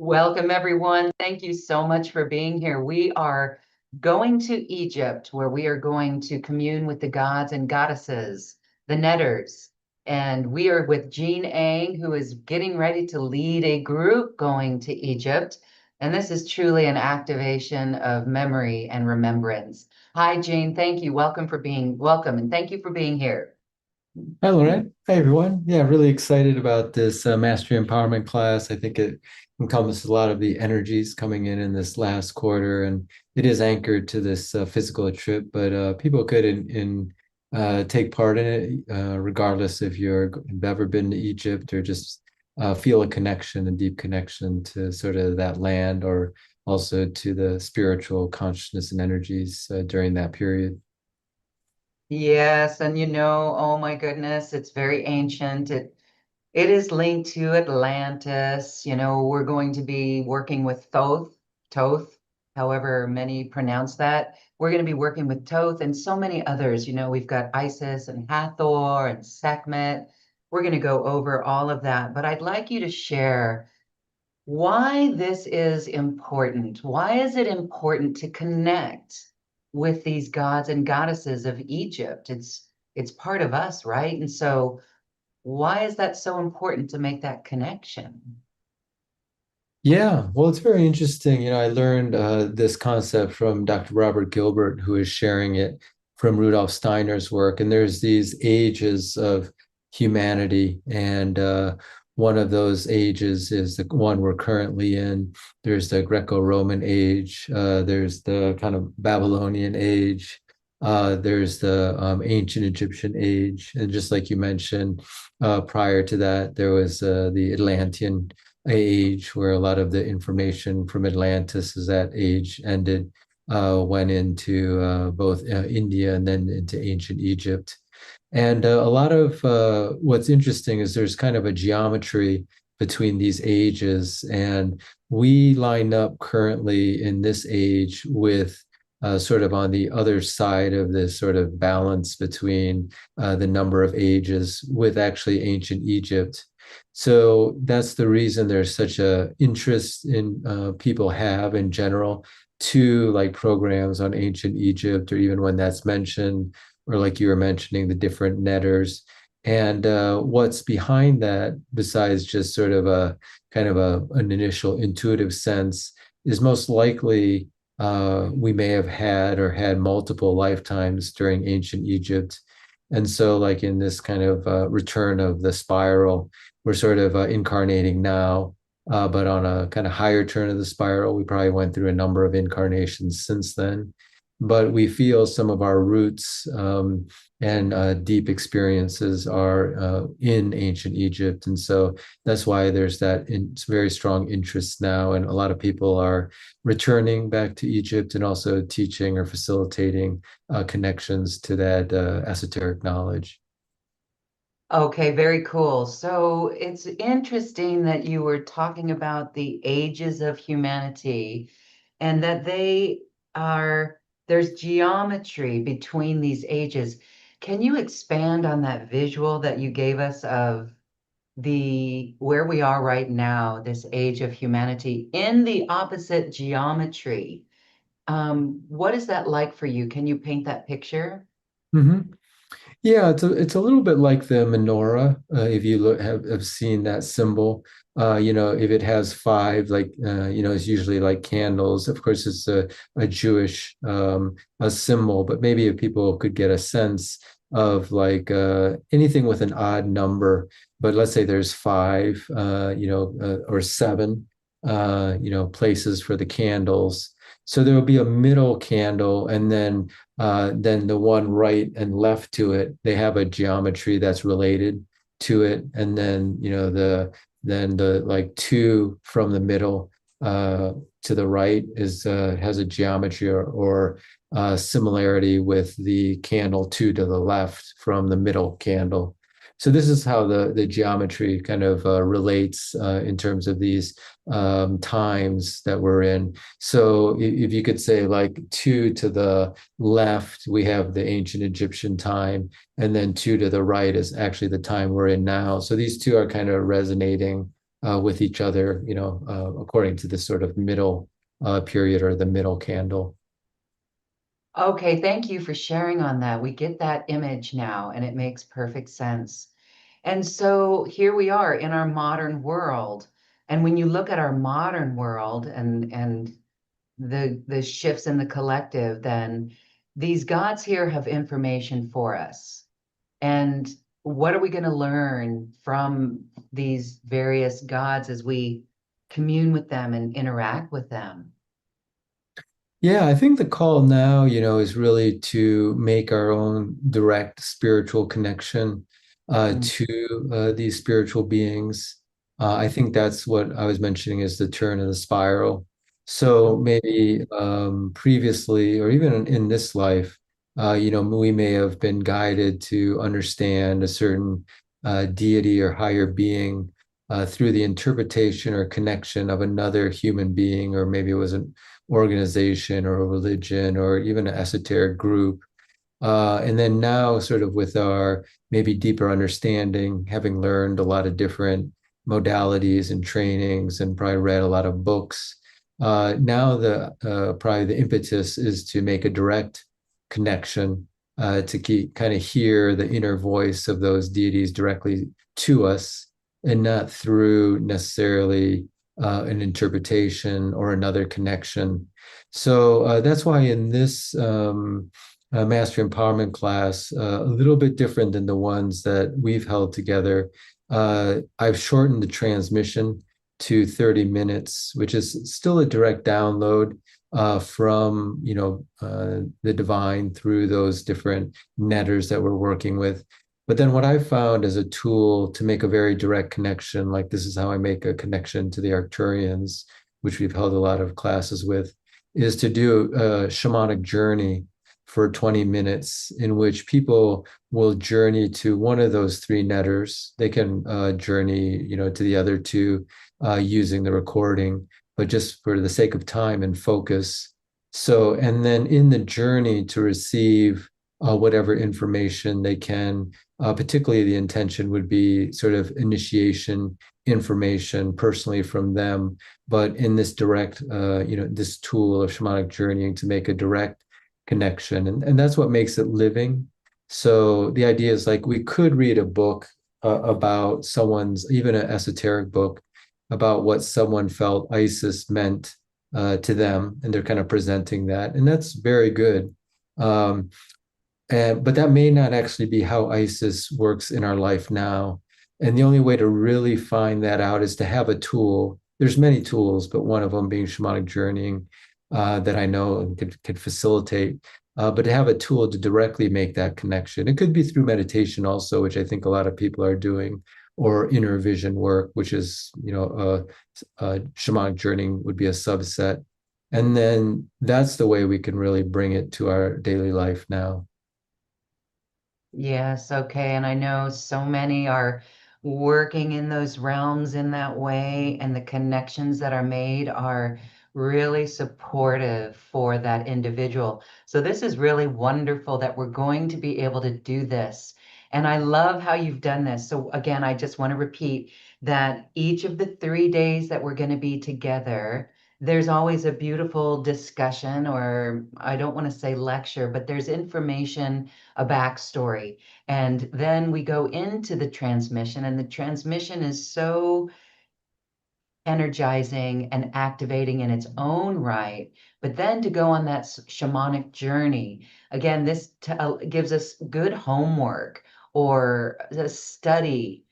Welcome, everyone. Thank you so much for being here. We are going to Egypt, where we are going to commune with the gods and goddesses, the Netters. And we are with Jean Ang, who is getting ready to lead a group going to Egypt. And this is truly an activation of memory and remembrance. Hi, Jean. Thank you. Welcome, and thank you for being here. Hi, Lorette. Hi, everyone. Yeah, really excited about this Mastery Empowerment class. I think it encompasses a lot of the energies coming in this last quarter, and it is anchored to this physical trip, but people could take part in it, regardless if you've ever been to Egypt or just feel a connection, a deep connection to sort of that land, or also to the spiritual consciousness and energies during that period. Yes, and oh my goodness, it's very ancient. It is linked to Atlantis. We're going to be working with Thoth, however many pronounce that. We're going to be working with Thoth and so many others. We've got Isis and Hathor and Sekhmet. We're going to go over all of that, but I'd like you to share why this is important. Why is it important to connect with these gods and goddesses of Egypt? It's part of us, right? And so why is that so important to make that connection? Yeah, well, it's very interesting. I learned this concept from Dr. Robert Gilbert, who is sharing it from Rudolf Steiner's work. And there's these ages of humanity. And one of those ages is the one we're currently in. There's the Greco-Roman age, there's the kind of Babylonian age, there's the ancient Egyptian age. And just like you mentioned, prior to that, there was the Atlantean age, where a lot of the information from Atlantis, as that age ended, went into both India and then into ancient Egypt. And a lot of what's interesting is there's kind of a geometry between these ages. And we line up currently in this age with sort of on the other side of this sort of balance between the number of ages with actually ancient Egypt. So that's the reason there's such a interest in people have in general to like programs on ancient Egypt, or even when that's mentioned, or like you were mentioning, the different netters. And what's behind that, besides just sort of a kind of an initial intuitive sense, is most likely we may have had or had multiple lifetimes during ancient Egypt. And so, like in this kind of return of the spiral, we're sort of incarnating now, but on a kind of higher turn of the spiral. We probably went through a number of incarnations since then, but we feel some of our roots and deep experiences are in ancient Egypt. And so that's why there's that very strong interest now. And a lot of people are returning back to Egypt and also teaching or facilitating connections to that esoteric knowledge. Okay, very cool. So it's interesting that you were talking about the ages of humanity and that there's geometry between these ages. Can you expand on that visual that you gave us of where we are right now, this age of humanity in the opposite geometry? What is that like for you? Can you paint that picture? Mhm. Yeah, it's a little bit like the menorah. If you have seen that symbol, if it has five, like it's usually like candles. Of course, it's a Jewish a symbol, but maybe if people could get a sense of like anything with an odd number, but let's say there's five, or seven, places for the candles. So there will be a middle candle, and then the one right and left to it, they have a geometry that's related to it. And then, the like two from the middle to the right has a geometry or similarity with the candle two to the left from the middle candle. So this is how the geometry kind of relates in terms of these times that we're in. So if you could say like two to the left, we have the ancient Egyptian time, and then two to the right is actually the time we're in now. So these two are kind of resonating with each other, according to this sort of middle period or the middle candle. Okay, thank you for sharing on that. We get that image now, and it makes perfect sense. And so here we are in our modern world. And when you look at our modern world and the shifts in the collective, then these gods here have information for us. And what are we going to learn from these various gods as we commune with them and interact with them? Yeah, I think the call now, is really to make our own direct spiritual connection Mm, to these spiritual beings. I think that's what I was mentioning is the turn of the spiral. So mm, maybe previously, or even in this life, we may have been guided to understand a certain deity or higher being through the interpretation or connection of another human being, or maybe it was an organization or a religion or even an esoteric group. And then now, sort of with our maybe deeper understanding, having learned a lot of different modalities and trainings and probably read a lot of books, now the probably the impetus is to make a direct connection, to keep kind of hear the inner voice of those deities directly to us and not through necessarily an interpretation or another connection. So that's why in this master empowerment class, a little bit different than the ones that we've held together. I've shortened the transmission to 30 minutes, which is still a direct download from the divine through those different netters that we're working with. But then what I've found as a tool to make a very direct connection, like this is how I make a connection to the Arcturians, which we've held a lot of classes with, is to do a shamanic journey for 20 minutes in which people will journey to one of those three netters. They can journey, to the other two using the recording, but just for the sake of time and focus. So, and then in the journey to receive whatever information they can, particularly the intention would be sort of initiation information personally from them, but in this direct, this tool of shamanic journeying to make a direct connection. And that's what makes it living. So the idea is like we could read a book about someone's, even an esoteric book, about what someone felt Isis meant to them, and they're kind of presenting that, and that's very good. Um, but that may not actually be how ISIS works in our life now. And the only way to really find that out is to have a tool. There's many tools, but one of them being shamanic journeying that I know and could facilitate. But to have a tool to directly make that connection. It could be through meditation also, which I think a lot of people are doing, or inner vision work, which is, shamanic journeying would be a subset. And then that's the way we can really bring it to our daily life now. yes, okay. And I know so many are working in those realms in that way, and the connections that are made are really supportive for that individual. So this is really wonderful that we're going to be able to do this. And I love how you've done this. So again, I just want to repeat that each of the 3 days that we're going to be together, there's always a beautiful discussion, or I don't want to say lecture, but there's information, a backstory. And then we go into the transmission, and the transmission is so energizing and activating in its own right. But then to go on that shamanic journey, again, this gives us good homework or a study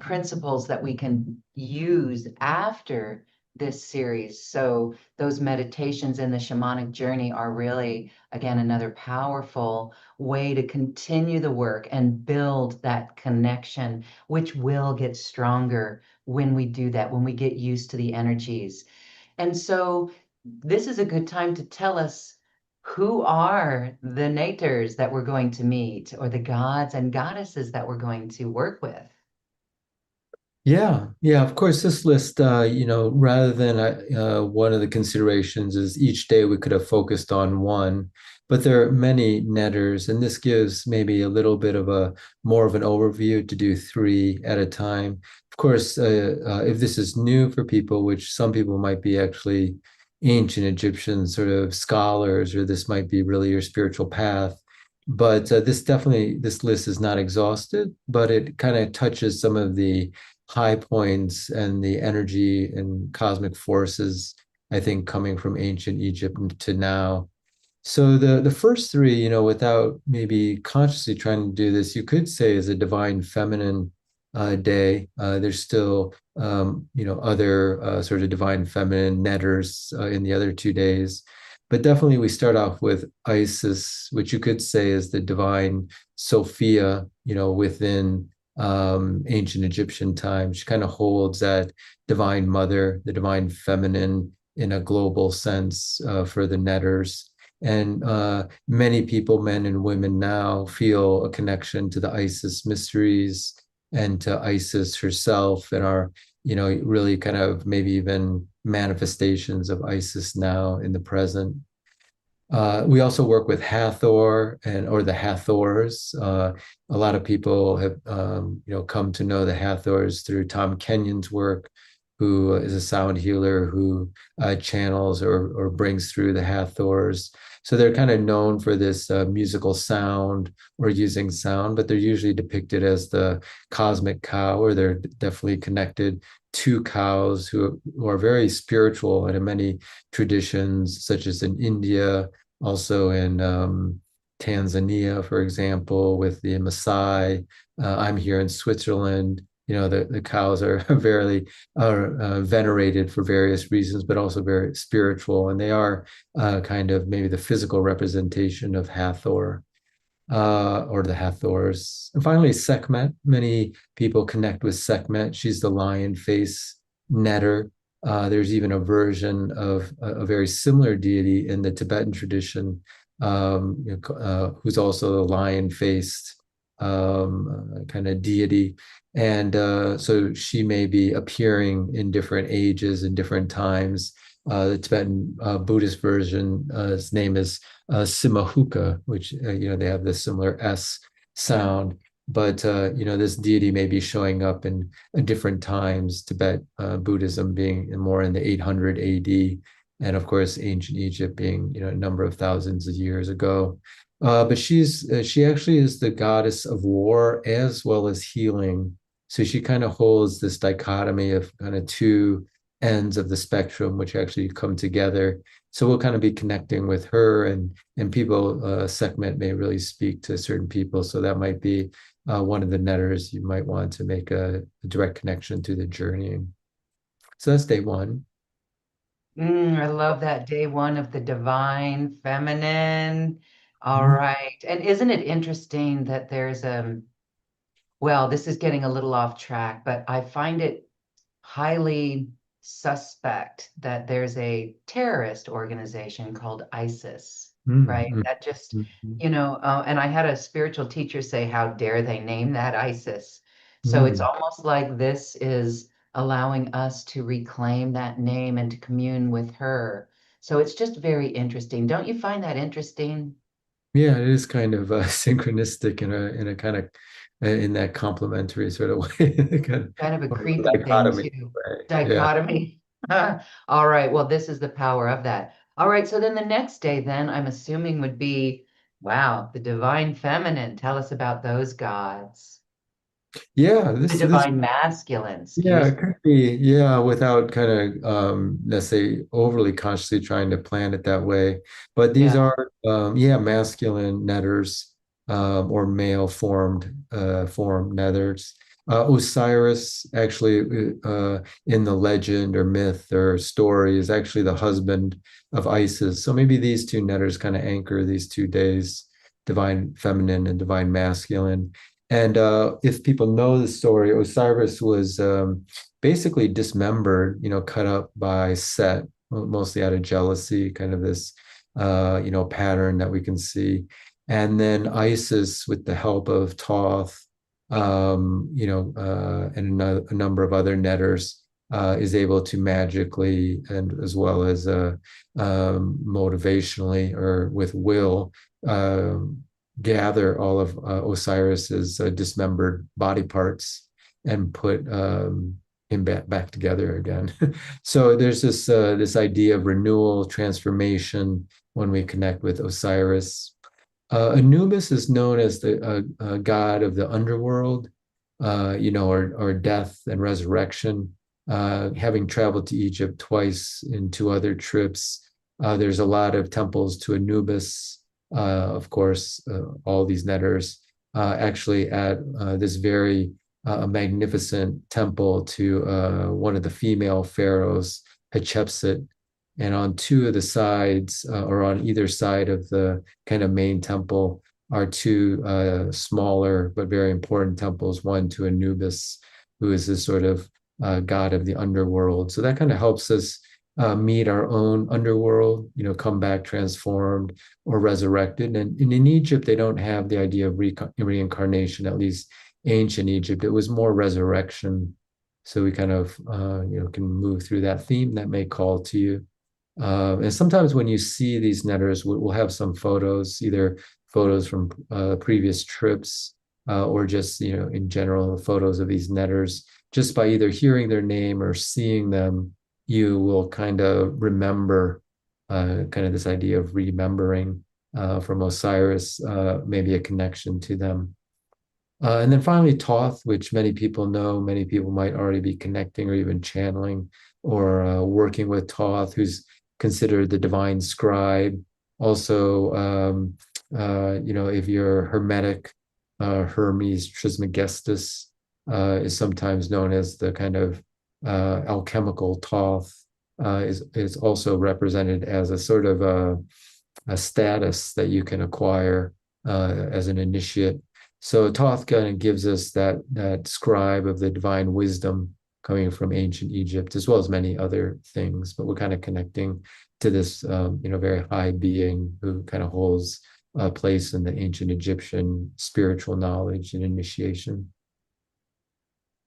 principles that we can use after this series. So those meditations in the shamanic journey are really, again, another powerful way to continue the work and build that connection, which will get stronger when we do that, when we get used to the energies. And so this is a good time to tell us. Who are the nators that we're going to meet, or the gods and goddesses that we're going to work with? Yeah, yeah, of course, this list, rather than one of the considerations is each day we could have focused on one, but there are many netters, and this gives maybe a little bit of a more of an overview to do three at a time. Of course, if this is new for people, which some people might be actually ancient Egyptian sort of scholars, or this might be really your spiritual path. But this list is not exhausted, but it kind of touches some of the high points and the energy and cosmic forces, I think, coming from ancient Egypt to now. So the first three, without maybe consciously trying to do this, you could say is a divine feminine day. There's still other sort of divine feminine netters in the other 2 days. But definitely we start off with Isis, which you could say is the divine Sophia, within ancient Egyptian times. She kind of holds that divine mother, the divine feminine in a global sense for the netters. And many people, men and women now, feel a connection to the Isis mysteries and to Isis herself, and are, really kind of maybe even manifestations of Isis now in the present. We also work with Hathor and or the Hathors. A lot of people have come to know the Hathors through Tom Kenyon's work, who is a sound healer who channels or brings through the Hathors. So they're kind of known for this musical sound or using sound, but they're usually depicted as the cosmic cow, or they're definitely connected to cows who are very spiritual, and in many traditions, such as in India, also in Tanzania, for example, with the Maasai. I'm here in Switzerland. The cows are very venerated for various reasons, but also very spiritual, and they are kind of maybe the physical representation of Hathor or the Hathors. And finally, Sekhmet. Many people connect with Sekhmet. She's the lion face netter. There's even a version of a very similar deity in the Tibetan tradition, who's also a lion faced kind of deity. And so she may be appearing in different ages and different times. The Tibetan Buddhist version, his name is Simahuka, which they have this similar S sound. But this deity may be showing up in different times. Tibet Buddhism being more in the 800 AD, and of course ancient Egypt being a number of thousands of years ago. But she actually is the goddess of war as well as healing. So she kind of holds this dichotomy of kind of two ends of the spectrum, which actually come together. So we'll kind of be connecting with her, and people. Sekhmet may really speak to certain people, so that might be one of the netters you might want to make a direct connection to the journeying. So that's day one. I love that day one of the divine feminine. All Mhm. right. And isn't it interesting that there's well, this is getting a little off track, but I find it highly suspect that there's a terrorist organization called ISIS, right? Mhm. That just, Mhm. and I had a spiritual teacher say, how dare they name that ISIS? So it's Mhm. almost like this is allowing us to reclaim that name and to commune with her. So it's just very interesting. Don't you find that interesting? Yeah, it is kind of synchronistic in a kind of in that complementary sort of way, kind Kind of a of creepy thing dichotomy too. way. Yeah. Dichotomy. All right. Well, this is the power of that. All right. So then the next day, then I'm assuming would be, wow, the divine feminine. Tell us about those gods. Yeah, The this divine masculine, Yeah, excuse it could be, yeah, without kind of let's say overly consciously trying to plan it that way. But me. these Yeah. are masculine netters, or male form netters. Osiris actually in the legend or myth or story is actually the husband of Isis. So maybe these two netters kind of anchor these 2 days, divine feminine and divine masculine. And if people know the story, Osiris was basically dismembered, cut up by Set, mostly out of jealousy, kind of this pattern that we can see. And then Isis, with the help of Thoth, and a number of other netters, is able to magically and as well as motivationally or with will gather all of Osiris's dismembered body parts and put him back together again. So there's this idea of renewal, transformation when we connect with Osiris. Anubis is known as the god of the underworld, or death and resurrection. Having traveled to Egypt twice in two other trips, there's a lot of temples to Anubis. Of course, all these netters actually at this very magnificent temple to one of the female pharaohs, Hatshepsut. And on two of the sides, or on either side of the kind of main temple, are two smaller but very important temples, one to Anubis, who is this sort of god of the underworld. So that kind of helps us meet our own underworld, come back transformed or resurrected. And in Egypt, they don't have the idea of reincarnation, at least ancient Egypt. It was more resurrection. So we kind of, can move through that theme that may call to you. And sometimes when you see these netters, we'll have some photos, either photos from previous trips or just, in general, photos of these netters. Just by either hearing their name or seeing them, you will kind of remember kind of this idea of remembering from Osiris, maybe a connection to them. And then finally, Thoth, which many people know, many people might already be connecting or even channeling or working with Thoth, who's considered the divine scribe. Also, if you're Hermetic, Hermes Trismegistus is sometimes known as the kind of alchemical Thoth, is also represented as a sort of a status that you can acquire as an initiate. So Thoth kind of gives us that scribe of the divine wisdom coming from ancient Egypt, as well as many other things. But we're kind of connecting to this, very high being who kind of holds a place in the ancient Egyptian spiritual knowledge and initiation.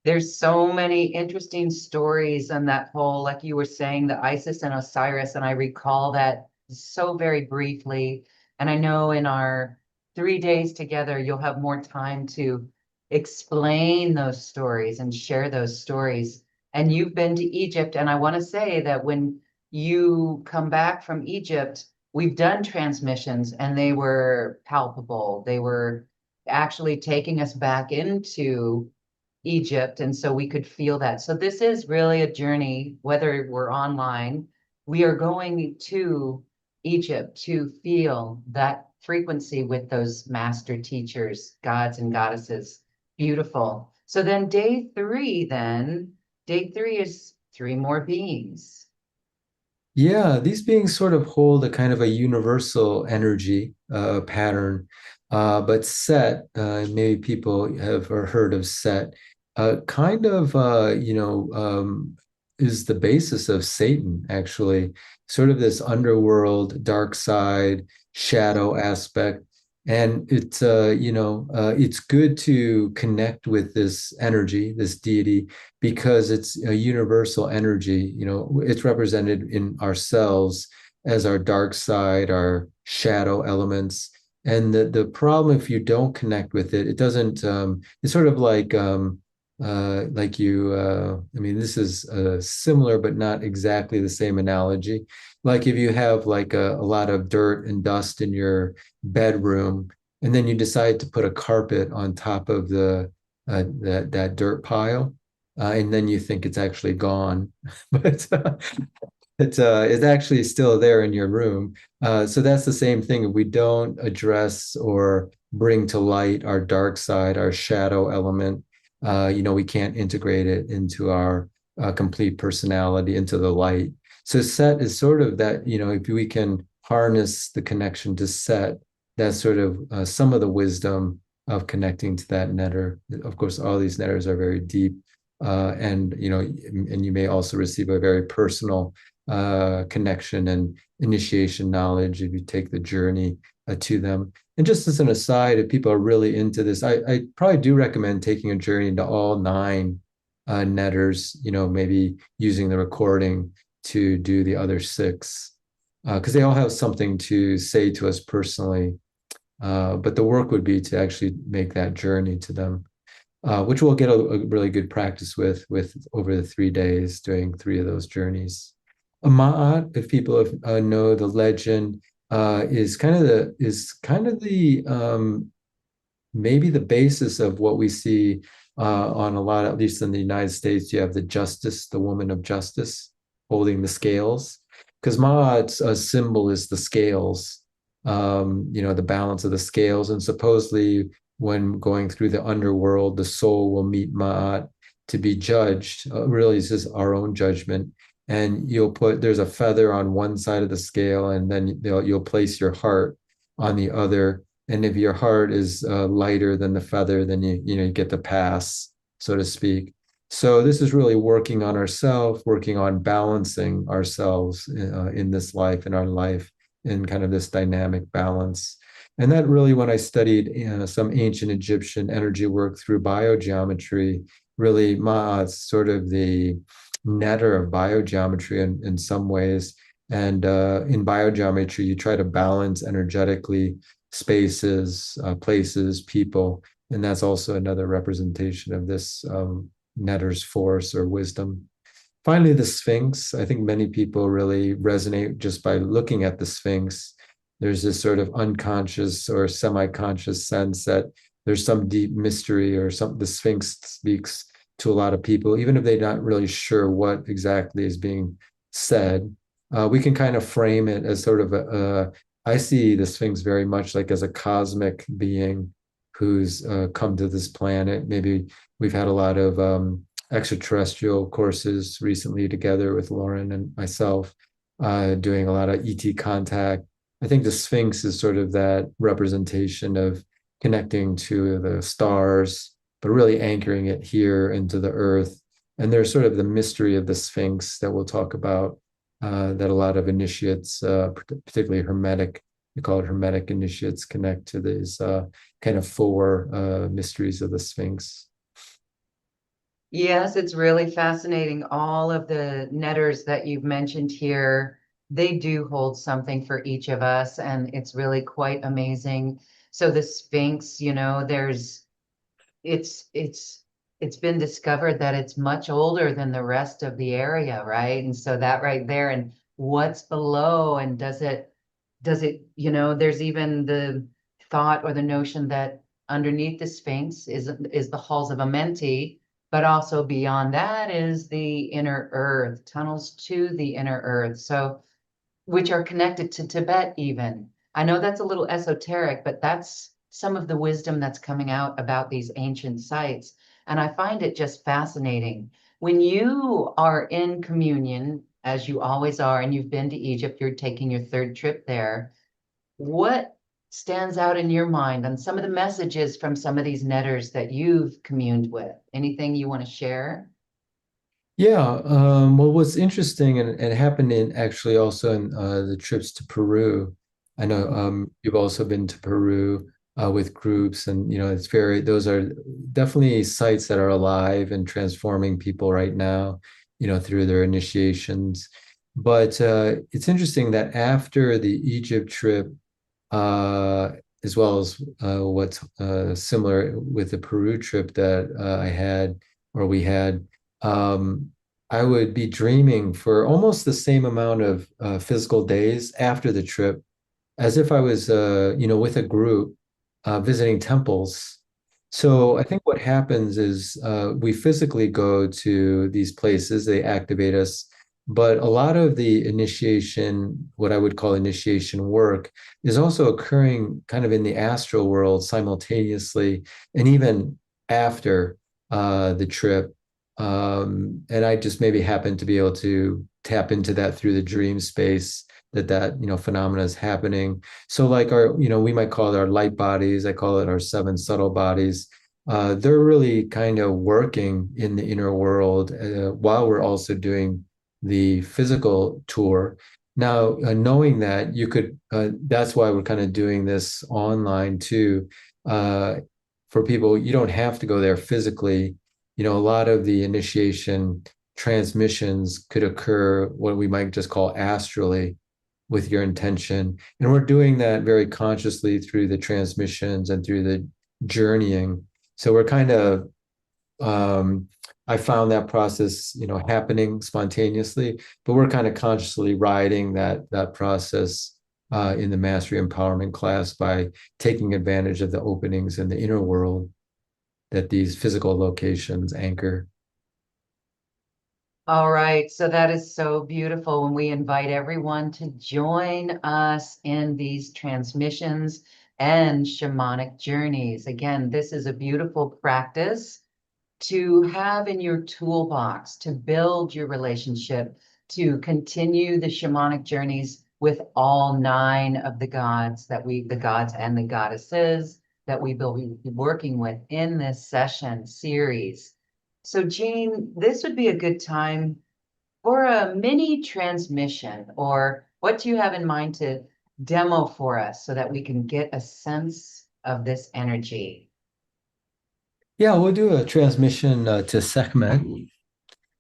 There's so many interesting stories on that whole, like you were saying, the Isis and Osiris, and I recall that so very briefly. And I know in our 3 days together, you'll have more time to explain those stories and share those stories. And you've been to Egypt, and I want to say that when you come back from Egypt, we've done transmissions and they were palpable. They were actually taking us back into Egypt. And so we could feel that. So this is really a journey, whether we're online, we are going to Egypt to feel that frequency with those master teachers, gods and goddesses. Beautiful. So then day three is three more beings. Yeah, these beings sort of hold a kind of a universal energy pattern. But Set, maybe people have or heard of Set, kind of, is the basis of Satan, actually, sort of this underworld, dark side, shadow aspect. And it's good to connect with this energy, this deity, because it's a universal energy. It's represented in ourselves as our dark side, our shadow elements. And the problem, if you don't connect with it, it doesn't, it's sort of like I mean, this is similar, but not exactly the same analogy. Like if you have like a lot of dirt and dust in your bedroom, and then you decide to put a carpet on top of that dirt pile, and then you think it's actually gone, but it's actually still there in your room. So that's the same thing. If we don't address or bring to light our dark side, our shadow element, we can't integrate it into our complete personality, into the light. So Set is sort of that, if we can harness the connection to Set, that's sort of some of the wisdom of connecting to that netter. Of course, all these netters are very deep, and you may also receive a very personal connection and initiation knowledge if you take the journey to them. And just as an aside, if people are really into this, I probably do recommend taking a journey to all nine netters, maybe using the recording to do the other six, because they all have something to say to us personally. But the work would be to actually make that journey to them, which we'll get a really good practice with over the 3 days, doing three of those journeys. A Ma'at, if people know the legend, is kind of the maybe the basis of what we see on a lot, at least in the United States. You have the justice, the woman of justice, holding the scales, because Ma'at's symbol is the scales, the balance of the scales, and supposedly when going through the underworld, the soul will meet Ma'at to be judged. Really, it's just our own judgment. And there's a feather on one side of the scale, and then you'll place your heart on the other. And if your heart is lighter than the feather, then you get the pass, so to speak. So this is really working on ourselves, working on balancing ourselves in this life, in our life, in kind of this dynamic balance. And that really, when I studied some ancient Egyptian energy work through biogeometry, really Ma'at's sort of the netter of biogeometry in some ways. And in biogeometry, you try to balance energetically spaces, places, people. And that's also another representation of this netter's force or wisdom. Finally, the Sphinx. I think many people really resonate just by looking at the Sphinx. There's this sort of unconscious or semi-conscious sense that there's some deep mystery, or some the Sphinx speaks to a lot of people, even if they're not really sure what exactly is being said. We can kind of frame it as sort of I see the Sphinx very much like as a cosmic being who's come to this planet. Maybe we've had a lot of extraterrestrial courses recently together with Lauren and myself, doing a lot of ET contact. I think the Sphinx is sort of that representation of connecting to the stars, but really anchoring it here into the earth. And there's sort of the mystery of the Sphinx that we'll talk about, that a lot of initiates, particularly Hermetic, we call it Hermetic initiates, connect to these kind of four mysteries of the Sphinx. Yes, it's really fascinating. All of the netters that you've mentioned here, they do hold something for each of us, and it's really quite amazing. So the Sphinx, it's it's been discovered that it's much older than the rest of the area, right? And so that right there, and what's below, and there's even the thought or the notion that underneath the Sphinx is the halls of Amenti, but also beyond that is the inner earth, tunnels to the inner earth. So which are connected to Tibet even. I know that's a little esoteric, but that's some of the wisdom that's coming out about these ancient sites. And I find it just fascinating. When you are in communion, as you always are, and you've been to Egypt, you're taking your third trip there, what stands out in your mind on some of the messages from some of these netters that you've communed with? Anything you want to share? Yeah, well, what's interesting, and it happened in actually also in the trips to Peru. I know you've also been to Peru with groups, and those are definitely sites that are alive and transforming people right now, through their initiations. But it's interesting that after the Egypt trip, uh, as well as what's similar with the Peru trip that I had, or we had, um, I would be dreaming for almost the same amount of physical days after the trip, as if I was, with a group visiting temples. So I think what happens is we physically go to these places, they activate us, but a lot of the initiation, what I would call initiation work, is also occurring kind of in the astral world simultaneously, and even after the trip. And I just maybe happen to be able to tap into that through the dream space, that phenomena is happening. So like we might call it our light bodies. I call it our seven subtle bodies. They're really kind of working in the inner world while we're also doing the physical tour. Now, knowing that you could, that's why we're kind of doing this online too. Uh, for people, you don't have to go there physically. You know, a lot of the initiation transmissions could occur what we might just call astrally with your intention. And we're doing that very consciously through the transmissions and through the journeying. So we're kind of I found that process, you know, happening spontaneously, but we're kind of consciously riding that process in the mastery empowerment class by taking advantage of the openings in the inner world that these physical locations anchor. All right, so that is so beautiful when we invite everyone to join us in these transmissions and shamanic journeys. Again, this is a beautiful practice to have in your toolbox to build your relationship, to continue the shamanic journeys with all nine of the gods the gods and the goddesses that we will be working with in this session series. So, Jean, this would be a good time for a mini transmission, or what do you have in mind to demo for us so that we can get a sense of this energy? Yeah, we'll do a transmission to Sekhmet.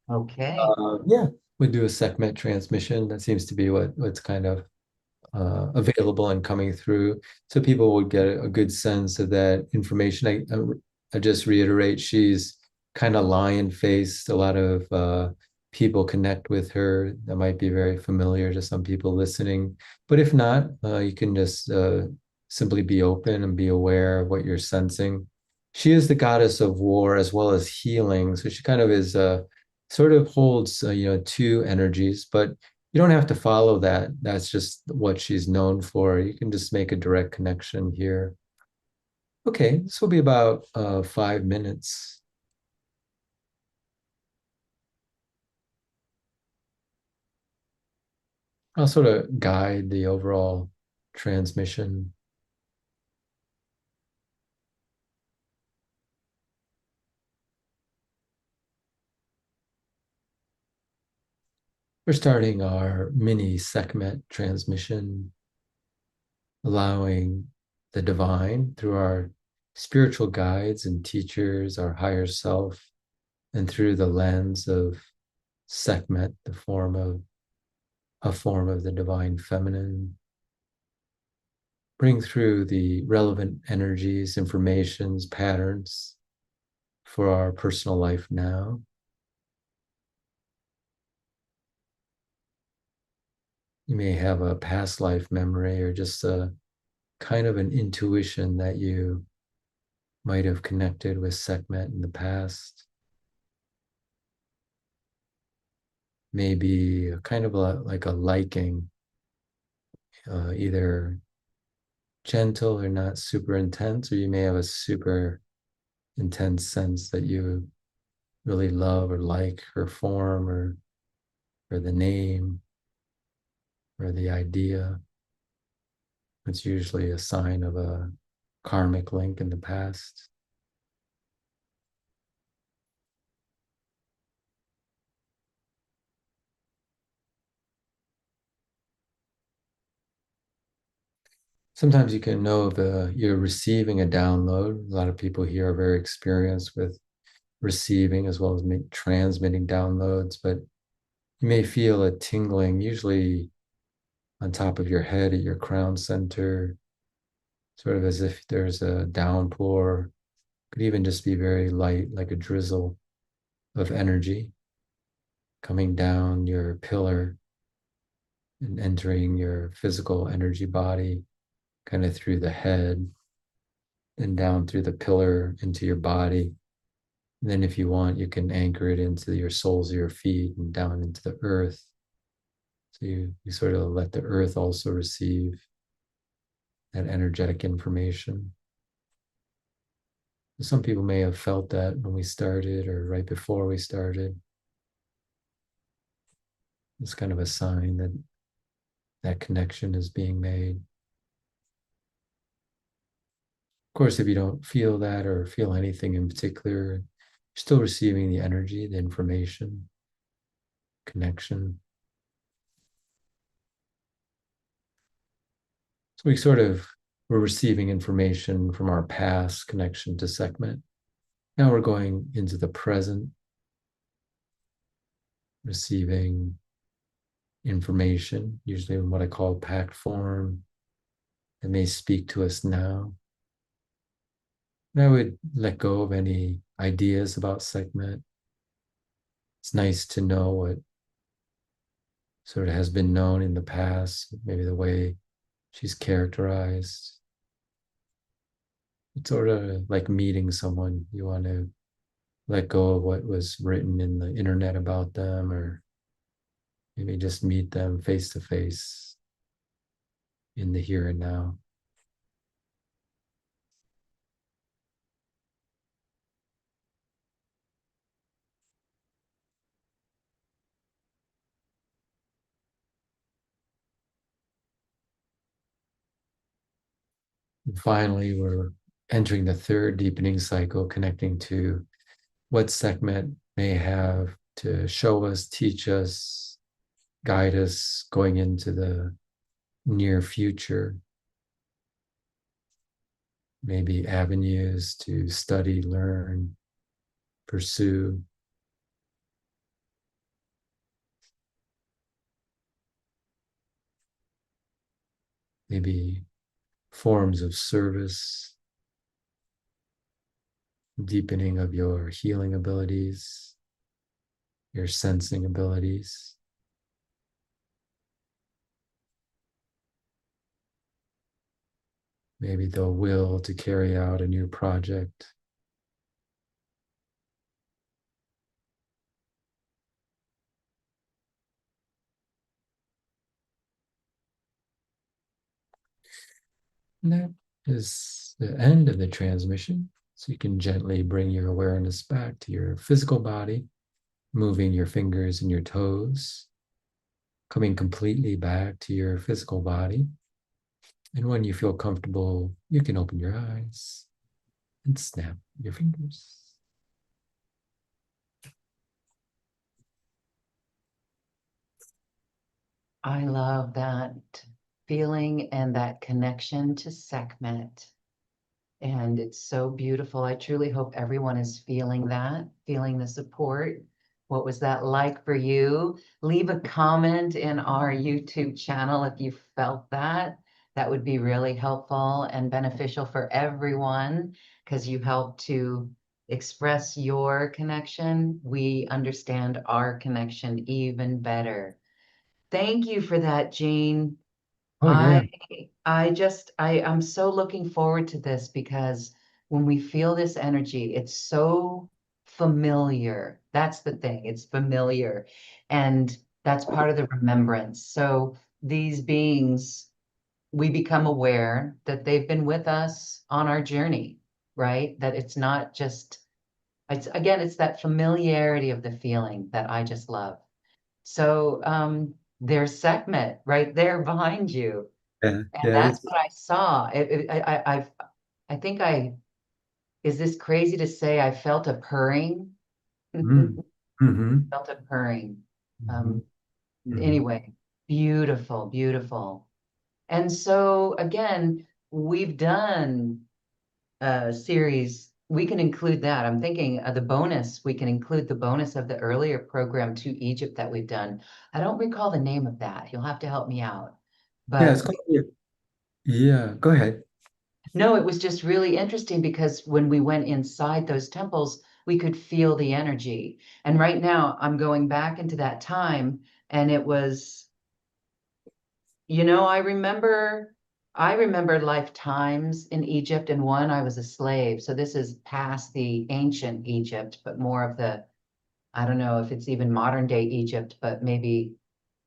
Okay. Yeah, we'll do a Sekhmet transmission. That seems to be what's kind of available and coming through, so people would get a good sense of that information. I just reiterate, she's kind of lion faced. A lot of people connect with her. That might be very familiar to some people listening, but if not, you can just simply be open and be aware of what you're sensing. She is the goddess of war as well as healing, so she kind of is sort of holds you know, two energies, but you don't have to follow that. That's just what she's known for. You can just make a direct connection here. Okay, this will be about 5 minutes. I'll sort of guide the overall transmission. We're starting our mini Sekhmet transmission, allowing the divine through our spiritual guides and teachers, our higher self, and through the lens of Sekhmet, the form of a form of the divine feminine. Bring through the relevant energies, informations, patterns for our personal life now. You may have a past life memory or just a kind of an intuition that you might have connected with Sekhmet in the past. Maybe a kind of like a liking, either gentle or not super intense, or you may have a super intense sense that you really love or like her form or the name or the idea. It's usually a sign of a karmic link in the past. Sometimes you can know if you're receiving a download. A lot of people here are very experienced with receiving as well as transmitting downloads, but you may feel a tingling, usually on top of your head at your crown center, sort of as if there's a downpour. Could even just be very light, like a drizzle of energy coming down your pillar and entering your physical energy body, kind of through the head and down through the pillar into your body. And then, if you want, you can anchor it into your soles of your feet and down into the earth. So you sort of let the earth also receive that energetic information. Some people may have felt that when we started or right before we started. It's kind of a sign that that connection is being made. Of course, if you don't feel that or feel anything in particular, you're still receiving the energy, the information. You connection. So we sort of were receiving information from our past connection to Sekhmet. Now we're going into the present, receiving information, usually in what I call pact form, that may speak to us now. And I would let go of any ideas about Sekhmet. It's nice to know what sort of has been known in the past, maybe the way she's characterized. It's sort of like meeting someone. You want to let go of what was written in the internet about them, or maybe just meet them face to face in the here and now. And finally, we're entering the third deepening cycle, connecting to what Sekhmet may have to show us, teach us, guide us going into the near future. Maybe avenues to study, learn, pursue. Maybe forms of service, deepening of your healing abilities, your sensing abilities. Maybe the will to carry out a new project. And that is the end of the transmission. So you can gently bring your awareness back to your physical body, moving your fingers and your toes, coming completely back to your physical body. And when you feel comfortable, you can open your eyes and snap your fingers. I love that feeling and that connection to Sekhmet. And it's so beautiful. I truly hope everyone is feeling that, feeling the support. What was that like for you? Leave a comment in our YouTube channel if you felt that. That would be really helpful and beneficial for everyone because you help to express your connection. We understand our connection even better. Thank you for that, Jean. Oh, I yeah. I'm so looking forward to this because when we feel this energy, it's so familiar. That's the thing. It's familiar. And that's part of the remembrance. So these beings, we become aware that they've been with us on our journey, right? That it's not just, it's again, it's that familiarity of the feeling that I just love. So there's Sekhmet right there behind you. Yeah, And yeah, that's what I saw. I think is this crazy to say I felt a purring? mm, mm-hmm, Felt a purring. mm-hmm, Um, mm-hmm. anyway, beautiful, beautiful. And so again, we've done a series. We can include that. I'm thinking of the bonus. We can include the bonus of the earlier program to Egypt that we've done. I don't recall the name of that. You'll have to help me out. Yeah, it's But called, yeah, go ahead. no, it was just really interesting because when we went inside those temples, we could feel the energy. And right now, I'm going back into that time, and it was, I remember lifetimes in Egypt, and one I was a slave. So this is past the ancient Egypt, but more of the I don't know if it's even modern day Egypt, but maybe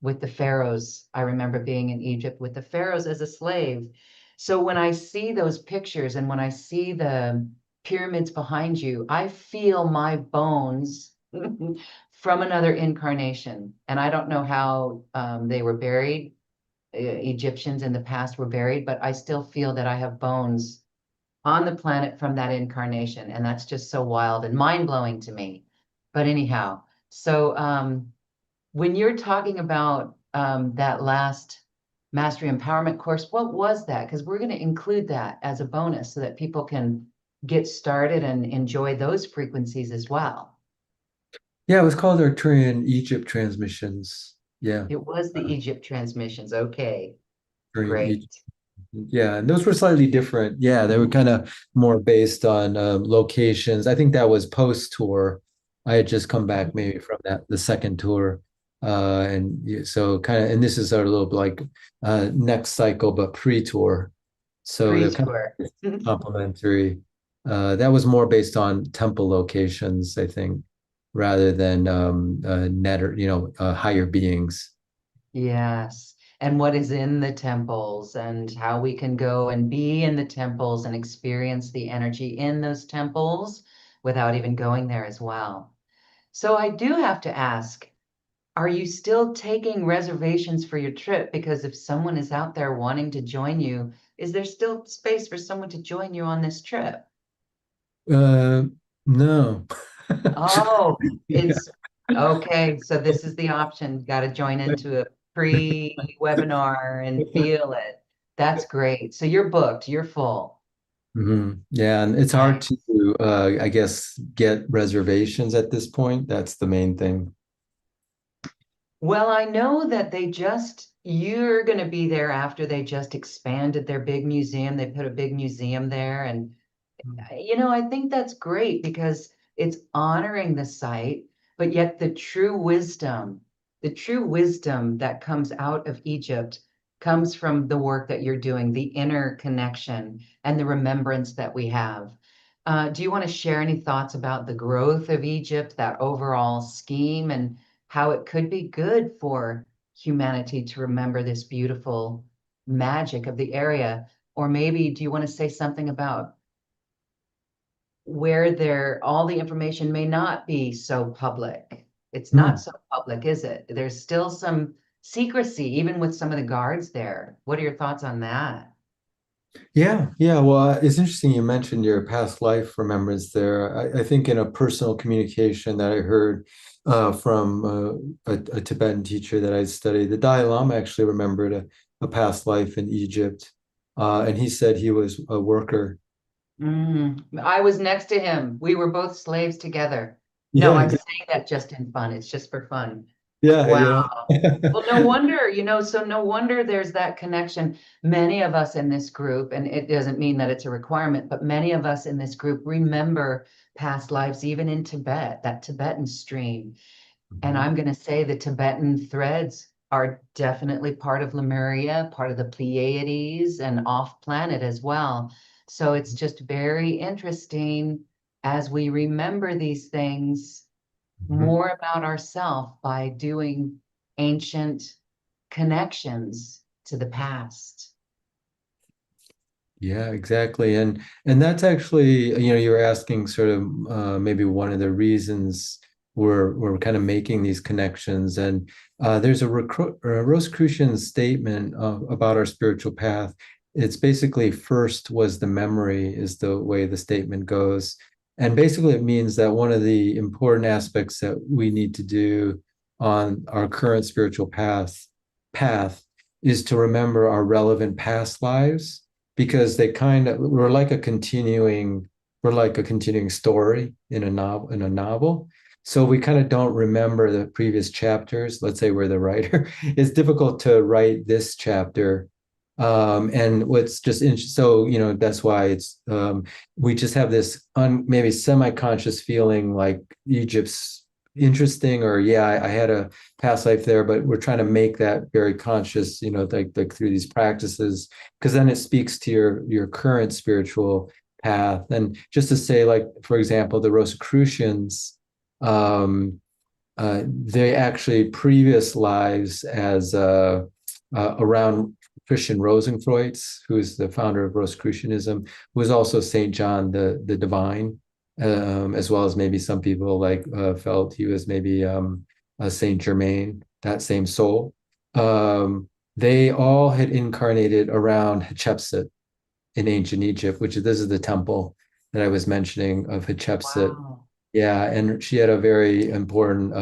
with the pharaohs. I remember being in Egypt with the pharaohs as a slave. So when I see those pictures and when I see the pyramids behind you, I feel my bones from another incarnation. And I don't know how they were buried. Egyptians in the past were buried, but I still feel that I have bones on the planet from that incarnation. And that's just so wild and mind blowing to me. But anyhow, so when you're talking about that last mastery empowerment course, what was that? Because we're going to include that as a bonus so that people can get started and enjoy those frequencies as well. Yeah, it was called Arcturian Egypt Transmissions. Yeah, It was the Egypt transmissions. Okay, Arcturian great. Egypt. Yeah, and those were slightly different. Yeah, they were kind of more based on locations. I think that was post tour. I had just come back maybe from the second tour, and so kind of, and this is sort of a little bit like next cycle, but pre-tour. So they're kind Pre-tour. of complementary. That was more based on temple locations, I think, rather than net or higher beings. Yes. And what is in the temples and how we can go and be in the temples and experience the energy in those temples without even going there as well. So I do have to ask, are you still taking reservations for your trip? Because if someone is out there wanting to join you, is there still space for someone to join you on this trip? Uh, no. Oh, Yeah. it's okay. So this is the option. Got to join into a pre-webinar and feel it. That's great. So you're booked, you're full. Yeah, and it's hard Nice. to, I guess, get reservations at this point. That's the main thing. Well, I know that you're going to be there after they just expanded their big museum. They put a big museum there. And I think that's great because it's honoring the site, but yet the true wisdom that comes out of Egypt comes from the work that you're doing, the inner connection and the remembrance that we have. Do you want to share any thoughts about the growth of Egypt, that overall scheme, and how it could be good for humanity to remember this beautiful magic of the area? Or maybe do you want to say something about where all the information may not be so public? It's not Hmm. so public, is it? There's still some secrecy, even with some of the guards there. What are your thoughts on that? Yeah, yeah. Well, it's interesting you mentioned your past life remembrance there. I think in a personal communication that I heard from a Tibetan teacher that I studied, the Dalai Lama actually remembered a past life in Egypt. And he said he was a worker. I was next to him. We were both slaves together. No, Yeah, I'm saying that just in fun. It's just for fun. yeah, Wow. Well, no wonder, so no wonder there's that connection. Many of us in this group, and it doesn't mean that it's a requirement, but many of us in this group remember past lives, even in Tibet, that Tibetan stream. And Mhm. I'm going to say the Tibetan threads are definitely part of Lemuria, part of the Pleiades, and off planet as well. So it's just very interesting as we remember these things Mhm. more about ourselves by doing ancient connections to the past. Yeah, exactly. And that's actually, you were asking sort of maybe one of the reasons we're kind of making these connections. And there's a Rosicrucian statement about our spiritual path. It's basically first was the memory is the way the statement goes. And basically it means that one of the important aspects that we need to do on our current spiritual path is to remember our relevant past lives because they kind of we're like a continuing story in a novel. So we kind of don't remember the previous chapters. Let's say we're the writer. It's difficult to write this chapter. And what's just so that's why it's we just have this maybe semi-conscious feeling like Egypt's interesting, or yeah, I had a past life there, but we're trying to make that very conscious, like through these practices, because then it speaks to your current spiritual path. And just to say, like for example, the Rosicrucians, they actually previous lives as around Christian Rosenkreuz, who's the founder of Rosicrucianism, who was also Saint John the Divine, as well as maybe some people like felt he was maybe Saint Germain, that same soul. Um, they all had incarnated around Hatshepsut in ancient Egypt, which this is the temple that I was mentioning of Hatshepsut. Wow. Yeah, and she had a very important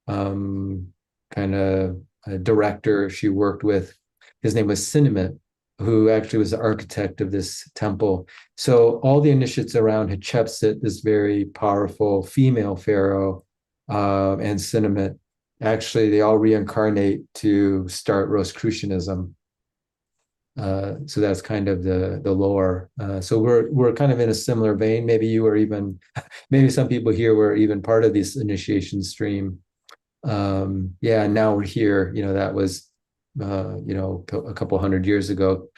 um, kind of director she worked with. His name was Sekhmet, who actually was the architect of this temple. So all the initiates around Hatshepsut, this very powerful female pharaoh, and Sekhmet, actually they all reincarnate to start Rosicrucianism. So that's kind of the lore. So we're kind of in a similar vein. Maybe you were even, maybe some people here were even part of this initiation stream. Yeah, and now we're here. That was a couple hundred years ago,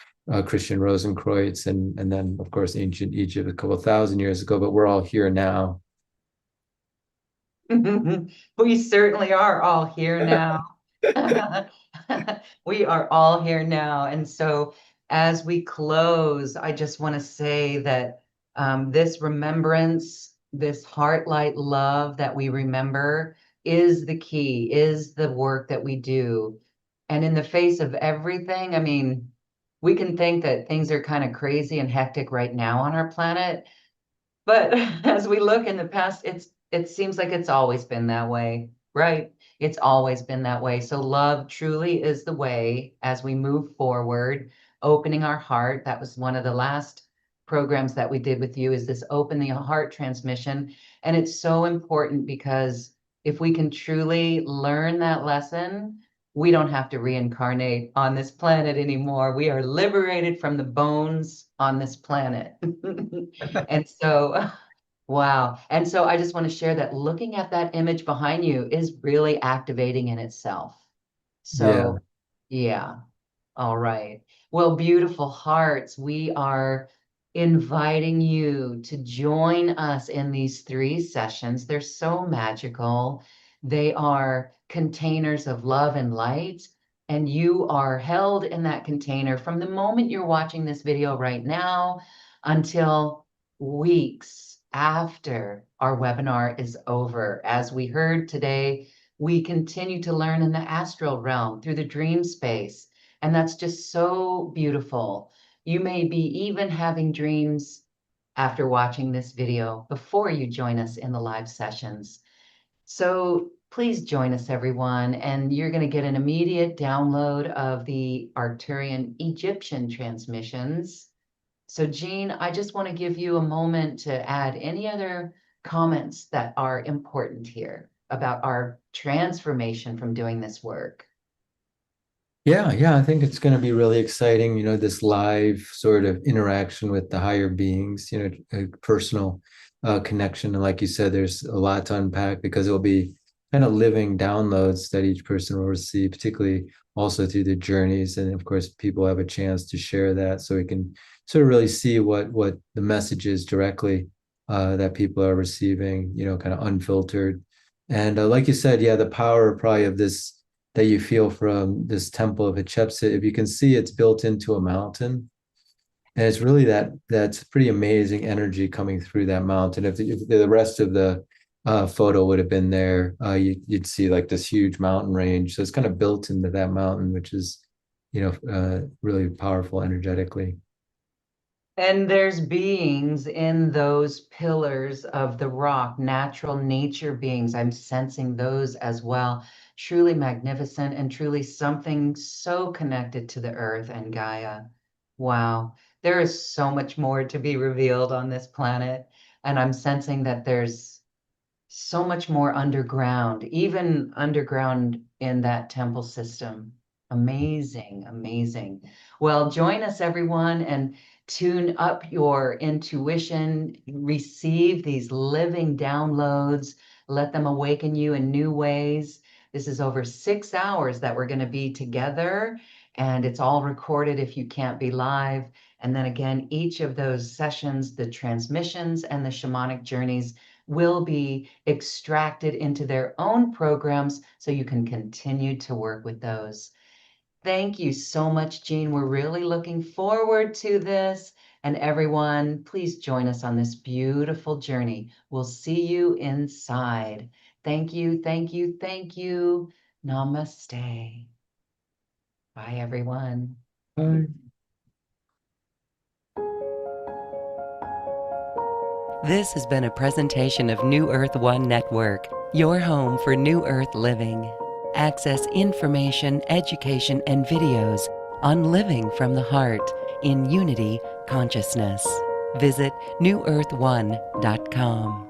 Christian Rosenkreuz, and then of course ancient Egypt a couple thousand years ago. But we're all here now. We certainly are all here now. We are all here now. And so, as we close, I just want to say that this remembrance, this heart light love that we remember is the key, is the work that we do. And in the face of everything, I mean, we can think that things are kind of crazy and hectic right now on our planet. But as we look in the past, it seems like it's always been that way, right? It's always been that way. So love truly is the way as we move forward, opening our heart. That was one of the last programs that we did with you is this open the heart transmission. And it's so important because if we can truly learn that lesson, we don't have to reincarnate on this planet anymore. We are liberated from the bones on this planet. And so, wow. And so I just want to share that looking at that image behind you is really activating in itself. Yeah. So, yeah. All right. Well, beautiful hearts, we are inviting you to join us in these 3 sessions. They're so magical. They are containers of love and light, and you are held in that container from the moment you're watching this video right now until weeks after our webinar is over. As we heard today, we continue to learn in the astral realm through the dream space. And that's just so beautiful. You may be even having dreams after watching this video before you join us in the live sessions. So please join us, everyone, and you're going to get an immediate download of the Arcturian Egyptian transmissions. So, Jean, I just want to give you a moment to add any other comments that are important here about our transformation from doing this work. Yeah, I think it's going to be really exciting, this live sort of interaction with the higher beings, a personal connection. And like you said, there's a lot to unpack because it'll be kind of living downloads that each person will receive, particularly also through the journeys. And of course, people have a chance to share that so we can sort of really see what the message is directly that people are receiving, kind of unfiltered. And like you said, yeah, the power probably of this that you feel from this temple of Hatshepsut, if you can see it's built into a mountain. And it's really that's pretty amazing energy coming through that mountain. If the rest of the photo would have been there, you'd see like this huge mountain range. So it's kind of built into that mountain, which is, really powerful energetically. And there's beings in those pillars of the rock, natural nature beings. I'm sensing those as well. Truly magnificent and truly something so connected to the earth and Gaia. Wow. There is so much more to be revealed on this planet. And I'm sensing that there's so much more underground, even underground in that temple system. Amazing, amazing. Well, join us, everyone, and tune up your intuition, receive these living downloads, let them awaken you in new ways. This is over 6 hours that we're going to be together, and it's all recorded if you can't be live. And then again, each of those sessions, the transmissions and the shamanic journeys, will be extracted into their own programs so you can continue to work with those. Thank you so much, Jean. We're really looking forward to this. And everyone, please join us on this beautiful journey. We'll see you inside. Thank you, thank you, thank you. Namaste. Bye, everyone. Bye. This has been a presentation of New Earth One Network, your home for New Earth living. access information, education, and videos on living from the heart in unity consciousness. Visit newearth1.com.